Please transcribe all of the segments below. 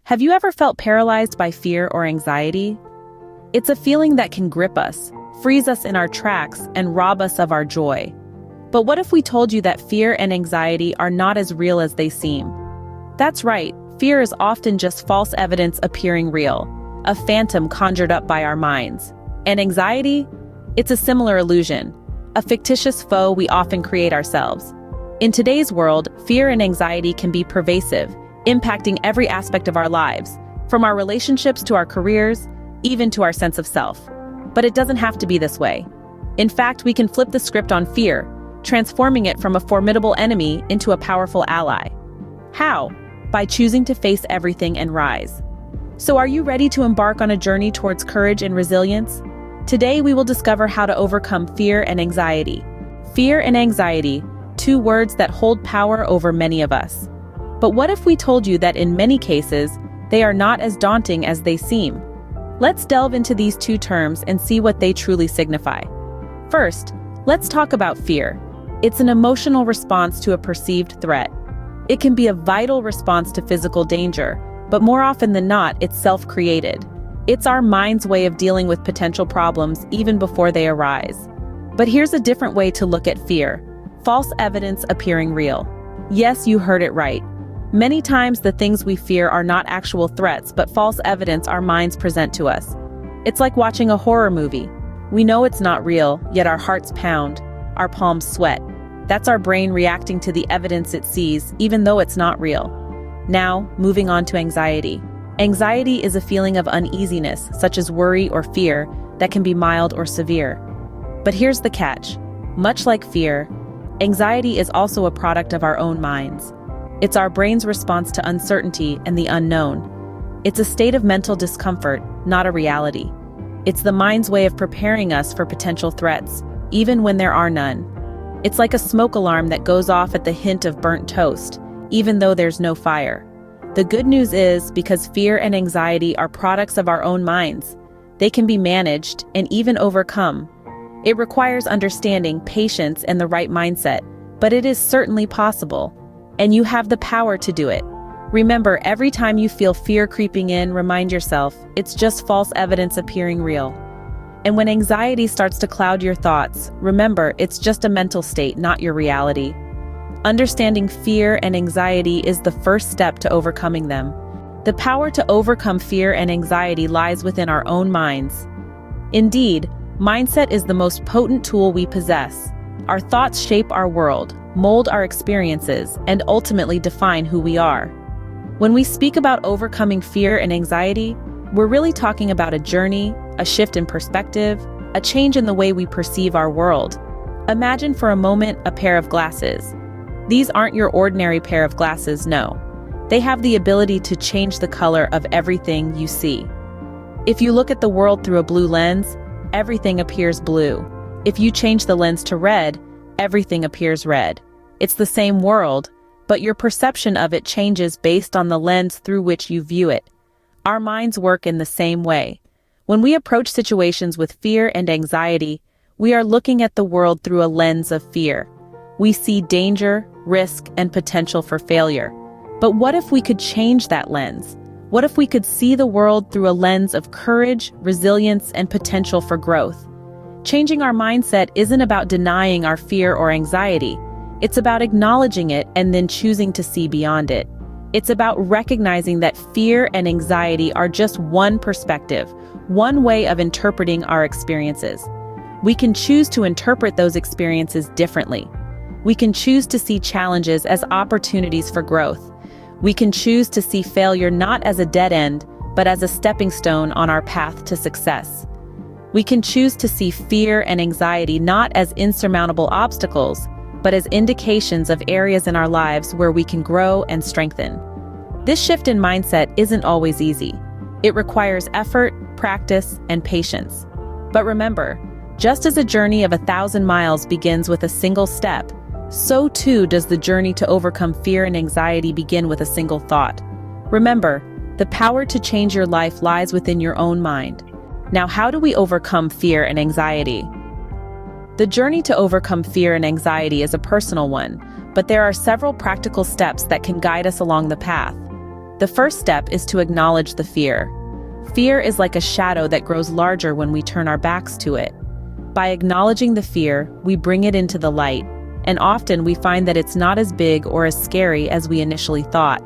Have you ever felt paralyzed by fear or anxiety? It's a feeling that can grip us, freeze us in our tracks, and rob us of our joy. But what if we told you that fear and anxiety are not as real as they seem? That's right, fear is often just false evidence appearing real, a phantom conjured up by our minds. And anxiety? It's a similar illusion, a fictitious foe we often create ourselves. In today's world, fear and anxiety can be pervasive, impacting every aspect of our lives, from our relationships to our careers, even to our sense of self. But it doesn't have to be this way. In fact, we can flip the script on fear, transforming it from a formidable enemy into a powerful ally. How? By choosing to face everything and rise. So are you ready to embark on a journey towards courage and resilience? Today we will discover how to overcome fear and anxiety. Fear and anxiety, two words that hold power over many of us. But what if we told you that in many cases, they are not as daunting as they seem? Let's delve into these two terms and see what they truly signify. First, let's talk about fear. It's an emotional response to a perceived threat. It can be a vital response to physical danger, but more often than not, it's self-created. It's our mind's way of dealing with potential problems even before they arise. But here's a different way to look at fear: false evidence appearing real. Yes, you heard it right. Many times the things we fear are not actual threats, but false evidence our minds present to us. It's like watching a horror movie. We know it's not real, yet our hearts pound, our palms sweat. That's our brain reacting to the evidence it sees, even though it's not real. Now, moving on to anxiety. Anxiety is a feeling of uneasiness, such as worry or fear, that can be mild or severe. But here's the catch. Much like fear, anxiety is also a product of our own minds. It's our brain's response to uncertainty and the unknown. It's a state of mental discomfort, not a reality. It's the mind's way of preparing us for potential threats, even when there are none. It's like a smoke alarm that goes off at the hint of burnt toast, even though there's no fire. The good news is, because fear and anxiety are products of our own minds, they can be managed and even overcome. It requires understanding, patience, and the right mindset, but it is certainly possible. And you have the power to do it. Remember, every time you feel fear creeping in, remind yourself, it's just false evidence appearing real. And when anxiety starts to cloud your thoughts, remember, it's just a mental state, not your reality. Understanding fear and anxiety is the first step to overcoming them. The power to overcome fear and anxiety lies within our own minds. Indeed, mindset is the most potent tool we possess. Our thoughts shape our world, mold our experiences, and ultimately define who we are. When we speak about overcoming fear and anxiety, we're really talking about a journey, a shift in perspective, a change in the way we perceive our world. Imagine for a moment a pair of glasses. These aren't your ordinary pair of glasses, no. They have the ability to change the color of everything you see. If you look at the world through a blue lens, everything appears blue. If you change the lens to red, everything appears red. It's the same world, but your perception of it changes based on the lens through which you view it. Our minds work in the same way. When we approach situations with fear and anxiety, we are looking at the world through a lens of fear. We see danger, risk, and potential for failure. But what if we could change that lens? What if we could see the world through a lens of courage, resilience, and potential for growth? Changing our mindset isn't about denying our fear or anxiety. It's about acknowledging it and then choosing to see beyond it. It's about recognizing that fear and anxiety are just one perspective, one way of interpreting our experiences. We can choose to interpret those experiences differently. We can choose to see challenges as opportunities for growth. We can choose to see failure not as a dead end, but as a stepping stone on our path to success. We can choose to see fear and anxiety not as insurmountable obstacles, but as indications of areas in our lives where we can grow and strengthen. This shift in mindset isn't always easy. It requires effort, practice, and patience. But remember, just as a journey of 1,000 miles begins with a single step, so too does the journey to overcome fear and anxiety begin with a single thought. Remember, the power to change your life lies within your own mind. Now, how do we overcome fear and anxiety? The journey to overcome fear and anxiety is a personal one, but there are several practical steps that can guide us along the path. The first step is to acknowledge the fear. Fear is like a shadow that grows larger when we turn our backs to it. By acknowledging the fear, we bring it into the light, and often we find that it's not as big or as scary as we initially thought.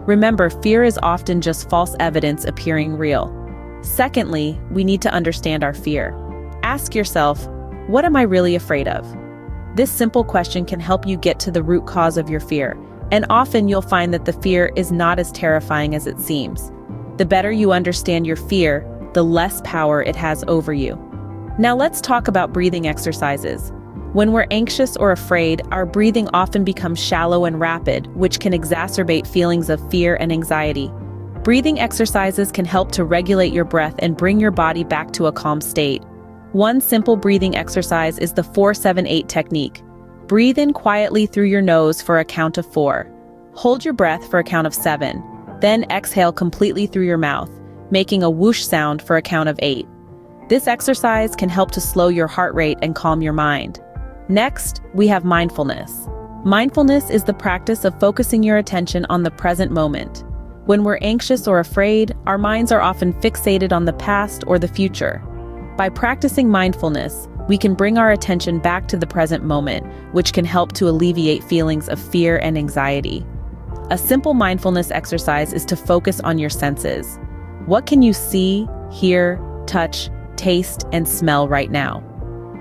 Remember, fear is often just false evidence appearing real. Secondly, we need to understand our fear. Ask yourself, what am I really afraid of? This simple question can help you get to the root cause of your fear, and often you'll find that the fear is not as terrifying as it seems. The better you understand your fear, the less power it has over you. Now let's talk about breathing exercises. When we're anxious or afraid, our breathing often becomes shallow and rapid, which can exacerbate feelings of fear and anxiety. Breathing exercises can help to regulate your breath and bring your body back to a calm state. One simple breathing exercise is the 4-7-8 technique. Breathe in quietly through your nose for a count of 4. Hold your breath for a count of 7. Then exhale completely through your mouth, making a whoosh sound for a count of 8. This exercise can help to slow your heart rate and calm your mind. Next, we have mindfulness. Mindfulness is the practice of focusing your attention on the present moment. When we're anxious or afraid, our minds are often fixated on the past or the future. By practicing mindfulness, we can bring our attention back to the present moment, which can help to alleviate feelings of fear and anxiety. A simple mindfulness exercise is to focus on your senses. What can you see, hear, touch, taste, and smell right now?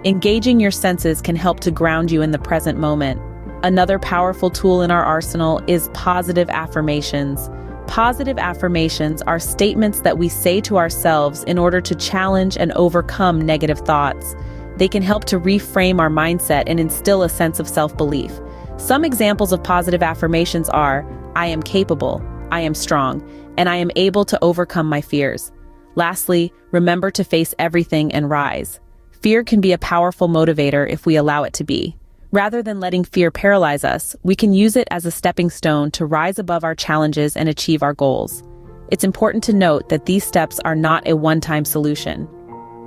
Engaging your senses can help to ground you in the present moment. Another powerful tool in our arsenal is positive affirmations. Positive affirmations are statements that we say to ourselves in order to challenge and overcome negative thoughts. They can help to reframe our mindset and instill a sense of self-belief. Some examples of positive affirmations are, I am capable, I am strong, and I am able to overcome my fears. Lastly, remember to face everything and rise. Fear can be a powerful motivator if we allow it to be. Rather than letting fear paralyze us, we can use it as a stepping stone to rise above our challenges and achieve our goals. It's important to note that these steps are not a one-time solution.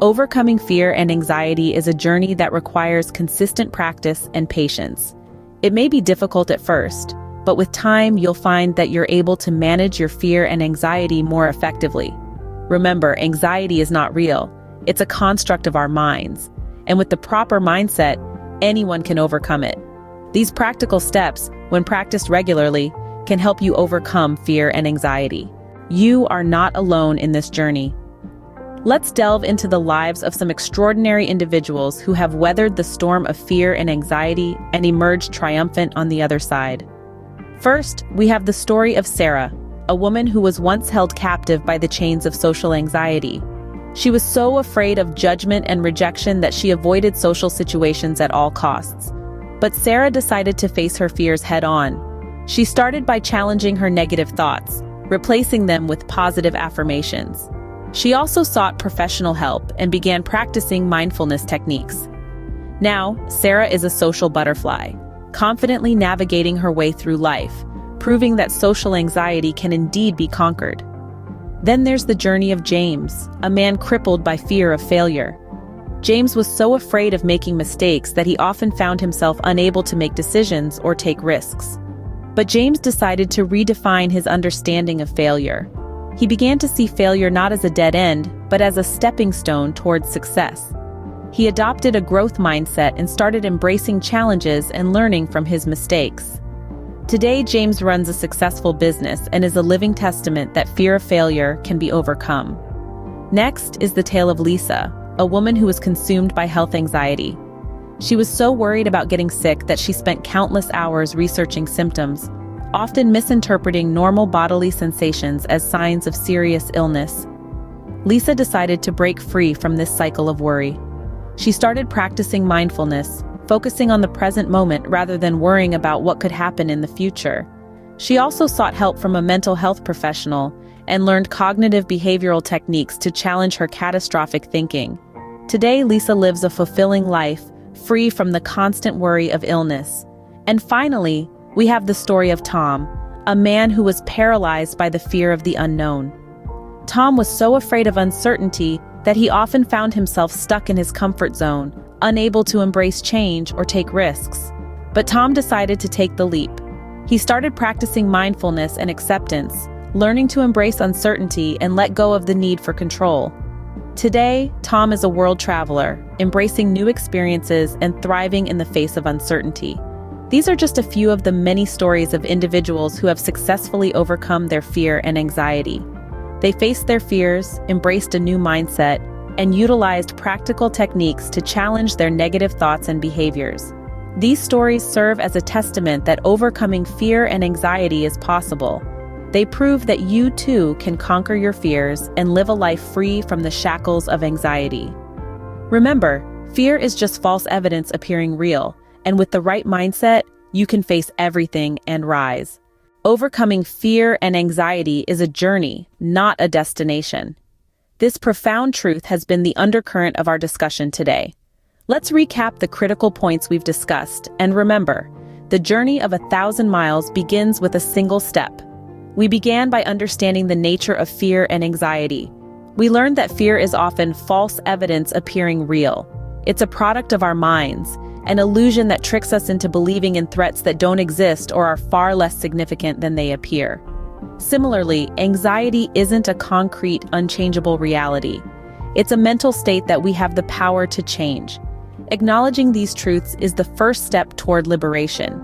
Overcoming fear and anxiety is a journey that requires consistent practice and patience. It may be difficult at first, but with time you'll find that you're able to manage your fear and anxiety more effectively. Remember, anxiety is not real. It's a construct of our minds. And with the proper mindset, anyone can overcome it. These practical steps, when practiced regularly, can help you overcome fear and anxiety. You are not alone in this journey. Let's delve into the lives of some extraordinary individuals who have weathered the storm of fear and anxiety and emerged triumphant on the other side. First, we have the story of Sarah, a woman who was once held captive by the chains of social anxiety. She was so afraid of judgment and rejection that she avoided social situations at all costs. But Sarah decided to face her fears head-on. She started by challenging her negative thoughts, replacing them with positive affirmations. She also sought professional help and began practicing mindfulness techniques. Now, Sarah is a social butterfly, confidently navigating her way through life, proving that social anxiety can indeed be conquered. Then there's the journey of James, a man crippled by fear of failure. James was so afraid of making mistakes that he often found himself unable to make decisions or take risks. But James decided to redefine his understanding of failure. He began to see failure not as a dead end, but as a stepping stone towards success. He adopted a growth mindset and started embracing challenges and learning from his mistakes. Today, James runs a successful business and is a living testament that fear of failure can be overcome. Next is the tale of Lisa, a woman who was consumed by health anxiety. She was so worried about getting sick that she spent countless hours researching symptoms, often misinterpreting normal bodily sensations as signs of serious illness. Lisa decided to break free from this cycle of worry. She started practicing mindfulness, focusing on the present moment rather than worrying about what could happen in the future. She also sought help from a mental health professional and learned cognitive behavioral techniques to challenge her catastrophic thinking. Today, Lisa lives a fulfilling life, free from the constant worry of illness. And finally, we have the story of Tom, a man who was paralyzed by the fear of the unknown. Tom was so afraid of uncertainty that he often found himself stuck in his comfort zone, unable to embrace change or take risks. But Tom decided to take the leap. He started practicing mindfulness and acceptance, learning to embrace uncertainty and let go of the need for control. Today, Tom is a world traveler, embracing new experiences and thriving in the face of uncertainty. These are just a few of the many stories of individuals who have successfully overcome their fear and anxiety. They faced their fears, embraced a new mindset, and utilized practical techniques to challenge their negative thoughts and behaviors. These stories serve as a testament that overcoming fear and anxiety is possible. They prove that you too can conquer your fears and live a life free from the shackles of anxiety. Remember, fear is just false evidence appearing real, and with the right mindset, you can face everything and rise. Overcoming fear and anxiety is a journey, not a destination. This profound truth has been the undercurrent of our discussion today. Let's recap the critical points we've discussed, and remember, the journey of 1,000 miles begins with a single step. We began by understanding the nature of fear and anxiety. We learned that fear is often false evidence appearing real. It's a product of our minds, an illusion that tricks us into believing in threats that don't exist or are far less significant than they appear. Similarly, anxiety isn't a concrete, unchangeable reality. It's a mental state that we have the power to change. Acknowledging these truths is the first step toward liberation.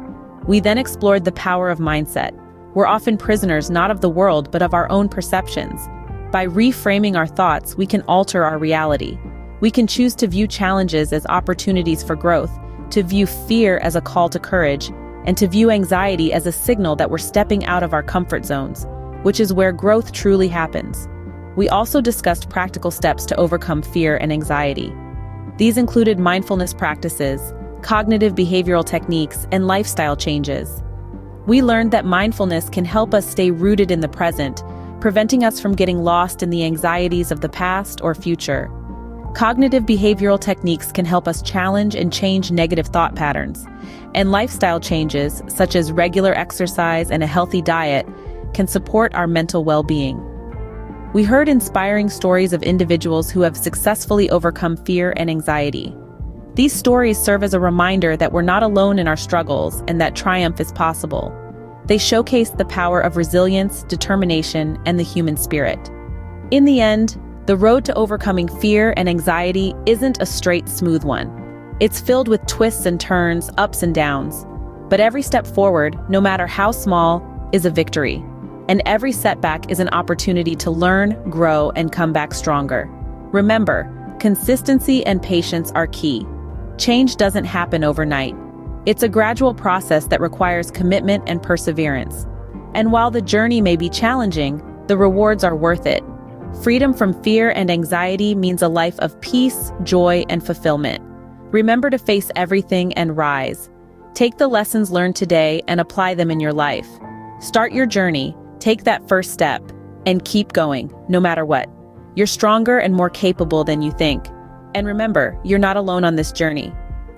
We then explored the power of mindset. We're often prisoners not of the world but of our own perceptions. By reframing our thoughts, we can alter our reality. We can choose to view challenges as opportunities for growth, to view fear as a call to courage, and to view anxiety as a signal that we're stepping out of our comfort zones, which is where growth truly happens. We also discussed practical steps to overcome fear and anxiety. These included mindfulness practices, cognitive behavioral techniques, and lifestyle changes. We learned that mindfulness can help us stay rooted in the present, preventing us from getting lost in the anxieties of the past or future. Cognitive behavioral techniques can help us challenge and change negative thought patterns, and lifestyle changes, such as regular exercise and a healthy diet, can support our mental well-being. We heard inspiring stories of individuals who have successfully overcome fear and anxiety. These stories serve as a reminder that we're not alone in our struggles and that triumph is possible. They showcase the power of resilience, determination, and the human spirit. In the end, the road to overcoming fear and anxiety isn't a straight, smooth one. It's filled with twists and turns, ups and downs. But every step forward, no matter how small, is a victory. And every setback is an opportunity to learn, grow, and come back stronger. Remember, consistency and patience are key. Change doesn't happen overnight. It's a gradual process that requires commitment and perseverance. And while the journey may be challenging, the rewards are worth it. Freedom from fear and anxiety means a life of peace, joy, and fulfillment. Remember to face everything and rise. Take the lessons learned today and apply them in your life. Start your journey, take that first step, and keep going, no matter what. You're stronger and more capable than you think. And remember, you're not alone on this journey.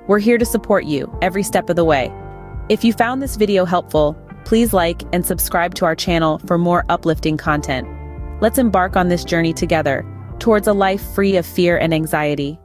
We're here to support you every step of the way. If you found this video helpful, please like and subscribe to our channel for more uplifting content. Let's embark on this journey together, towards a life free of fear and anxiety.